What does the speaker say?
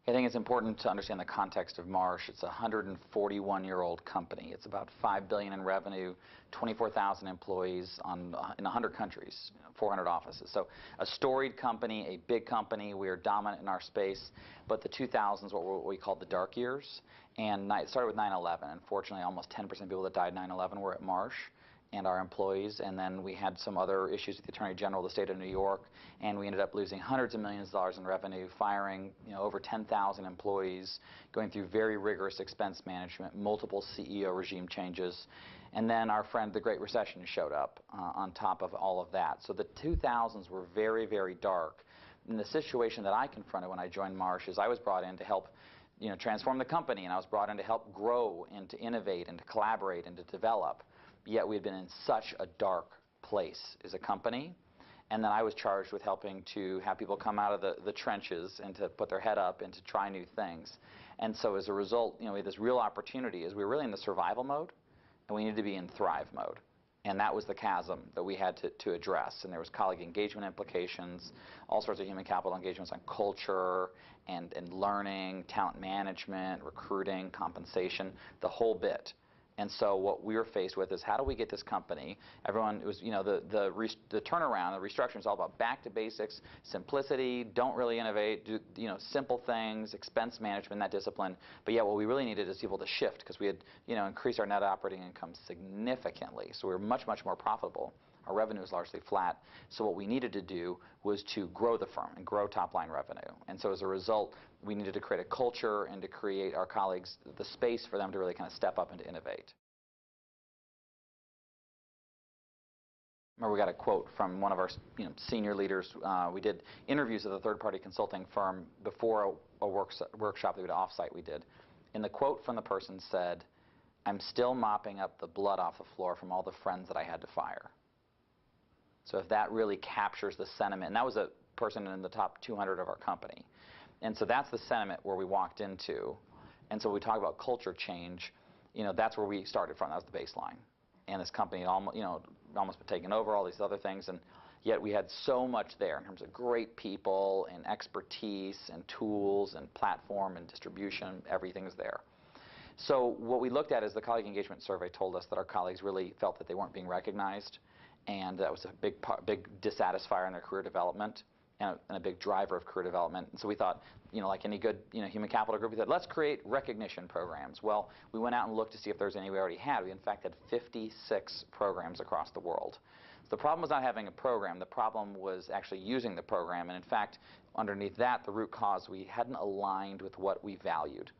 I think it's important to understand the context of Marsh. It's a 141-year-old company. It's about $5 billion in revenue, 24,000 employees in 100 countries, 400 offices. So a storied company, a big company. We are dominant in our space. But the 2000s, what we called the dark years, and it started with 9/11. Unfortunately, almost 10% of people that died 9/11 were at Marsh and our employees, and then we had some other issues with the Attorney General of the state of New York, and we ended up losing hundreds of millions of dollars in revenue, firing over 10,000 employees, going through very rigorous expense management, multiple CEO regime changes, and then our friend the Great Recession showed up on top of all of that. So the 2000s were very, very dark. And the situation that I confronted when I joined Marsh is I was brought in to help transform the company, and I was brought in to help grow and to innovate and to collaborate and to develop. Yet we had been in such a dark place as a company, and then I was charged with helping to have people come out of the trenches and to put their head up and to try new things. And so as a result, we had this real opportunity as we were really in the survival mode, and we needed to be in thrive mode. And that was the chasm that we had to address. And there was colleague engagement implications, all sorts of human capital engagements on culture and learning, talent management, recruiting, compensation, the whole bit. And so what we were faced with is how do we get this company, everyone, it was, the turnaround, the restructuring is all about back to basics, simplicity, don't really innovate, do, simple things, expense management, that discipline. But yeah, what we really needed is people to shift because we had, increased our net operating income significantly. So we were much, much more profitable. Our revenue was largely flat. So what we needed to do was to grow the firm and grow top-line revenue. And so as a result, we needed to create a culture and to create our colleagues the space for them to really kind of step up and to innovate. Remember, we got a quote from one of our senior leaders. We did interviews with a third-party consulting firm before a workshop that we did off-site we did. And the quote from the person said, "I'm still mopping up the blood off the floor from all the friends that I had to fire." So if that really captures the sentiment, and that was a person in the top 200 of our company. And so that's the sentiment where we walked into. And so we talk about culture change, that's where we started from. That was the baseline. And this company almost, almost been taken over, all these other things, and yet we had so much there in terms of great people and expertise and tools and platform and distribution. Everything's there. So what we looked at is the colleague engagement survey told us that our colleagues really felt that they weren't being recognized, and that was a big dissatisfier in their career development and a big driver of career development. And so we thought, like any good human capital group, we said, let's create recognition programs. Well, we went out and looked to see if there's any we already had. We, in fact, had 56 programs across the world. The problem was not having a program. The problem was actually using the program. And in fact, underneath that, the root cause, we hadn't aligned with what we valued.